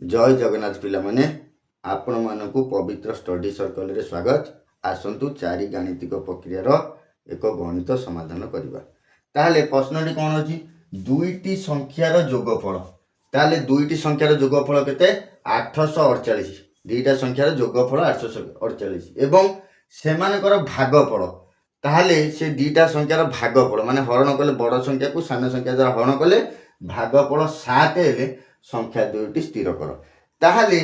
जय जगन्नाथ पिला माने आपण मानकु पवित्र स्टडी सर्कल रे स्वागत। आसंतु चारि गाणितिक प्रक्रिया रो एक गणित समाधान करिबा। ताले प्रश्नटी कोन अछि दुईटी संख्यार जोगफल। ताले दुईटी संख्यार जोगफल केते 848। दुईटा संख्यार जोगफल 848 एवं सेमानकर भागफल। ताले से दुईटा संख्यार भागफल माने हरण कले बड़ संख्या को सान संख्या द्वारा हरण कले भागफल 7 हेले संख्या दुईटी स्थिर कर। ताहले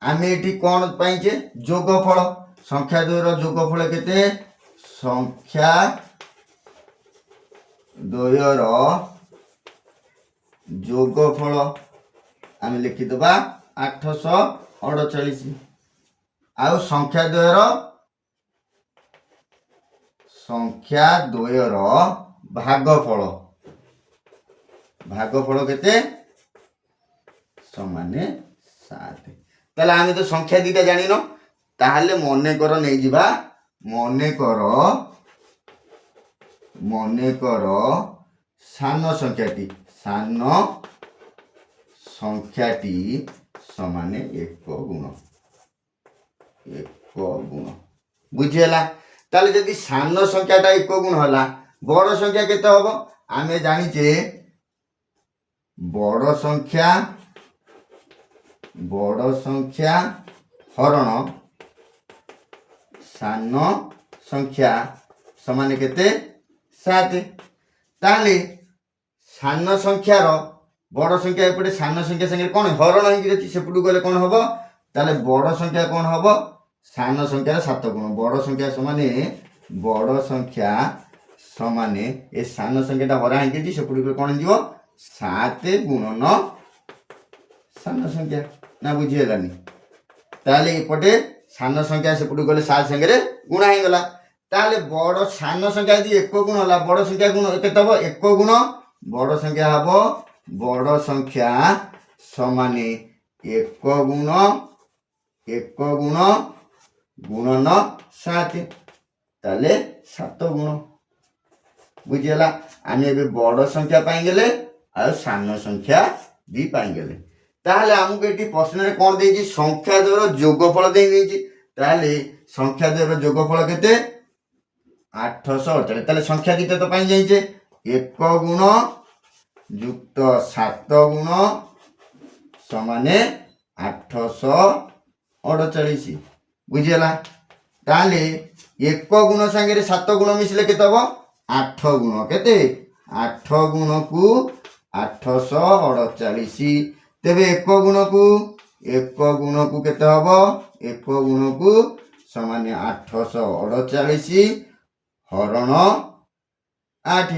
आमे एटी कोन पाइचे जोगफल। संख्या द्वयर जोगफल केते संख्या द्वयर जोगफल आमे लिखि दबा 848 आउ संख्या द्वयर भागफल केते समाने 7। ताले आमे तो संख्या दीटा जानिनो। ताहले मने कर नै जिबा मने सान संख्याटी समाने 1 गुण बुझियला। ताले जदि सान संख्याटा 1 गुण होला बड़ संख्या केते हबो आमे जानिचे बड़ संख्या हरण सान संख्या समान केते 7। ताले सान संख्यार बड़ संख्या एपटे सान संख्या संगे कोन हरण हेकि रछि सेपटु गले कोन हबो ताले बड़ संख्या कोन हबो सान संख्यार 7 गुण। बड़ संख्या समाने ए सान संख्याटा हरा हेकि रछि सेपटु गले कोन दिबो 7 गुणन सान संख्या ना बुझियलानी। ताले एपटे सान संख्या सेपटु गले 7 संगे गुणा हे गला। ताले बड़ सान संख्या यदि 1 गुण होला बड़ संख्या गुण केते हबो 1 गुण बड़ संख्या हबो बड़ संख्या समाने 1 गुणन 7 ताले 7 गुण बुझियला। आमे बे बड़ संख्या पाई गेले आ सान संख्या भी पाई गेले। ताहले हमकु एटी प्रश्न रे कोन देछि संख्या द्वयर जोगफल देइ देछि। ताहले संख्या द्वयर जोगफल केते 848। ताहले संख्या दीटा तो पाई जाइछे 1 गुण युक्त 7 गुण समाने 848 बुझियला। ताहले 1 गुण संगे 7 गुण मिसले केते हबो 8 गुण केते 8 गुण को 848 तेबे 1 गुण को केते हबो 1 गुण को समाने 848 हरण 8।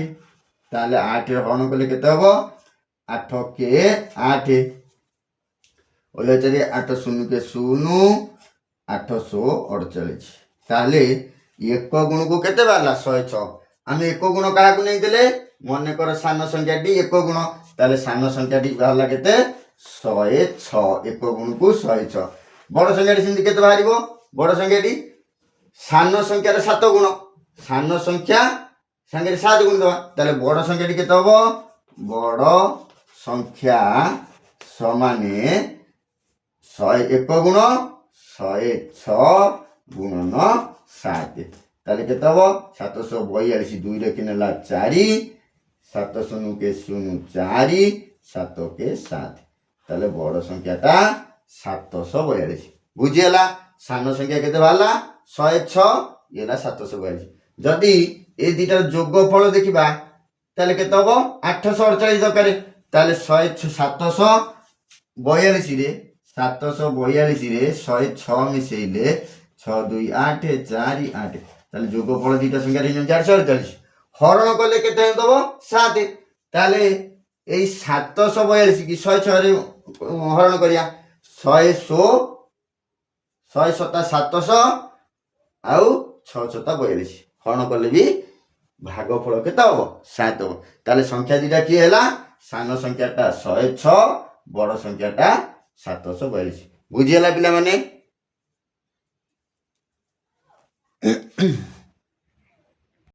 ताले 8 हरण कले केते हबो 8 के 8 ओले चली 8 0 के 0 848। ताले 1 गुण को केते बाला 106। आमे 1 गुण काहा को नै देले मने कर सान संख्याटी 1 गुण ताले सान संख्याटी बाला केते 106 1 गुण को 106। बड़ संख्याटी सिंधी केते बाहरिबो बड़ संख्याटी सान संख्यार 7 गुण सान संख्या संगे 7 गुण दवा ताले बड़ संख्याटी केते हबो बड़ संख्या समाने 101 गुण 106 गुणन 7 ताले केते हबो 742 2 रे किनेला 4 7 0 के 0 4 7 के 7 ताले बड़ संख्याटा 742 बुझियला। सान संख्या केते बाला 106 एला 742। जदि ए दिटार जोगफल देखिबा ताले केते हबो 848 दरकार ताले 742 रे 106 मिसेइले 6 2 8 4 8 ताले जोगफल दिटा संख्या रे 448 हरण कले केते दबो 7 ताले एई 742 की 106 रे हरण करिया 100 700 आउ 642 हरण कले भी भागफल केते हबो 7 हबो। ताले संख्या दिटा की हैला सान संख्याटा 106 बड़ संख्याटा 742 बुझियला पिला माने।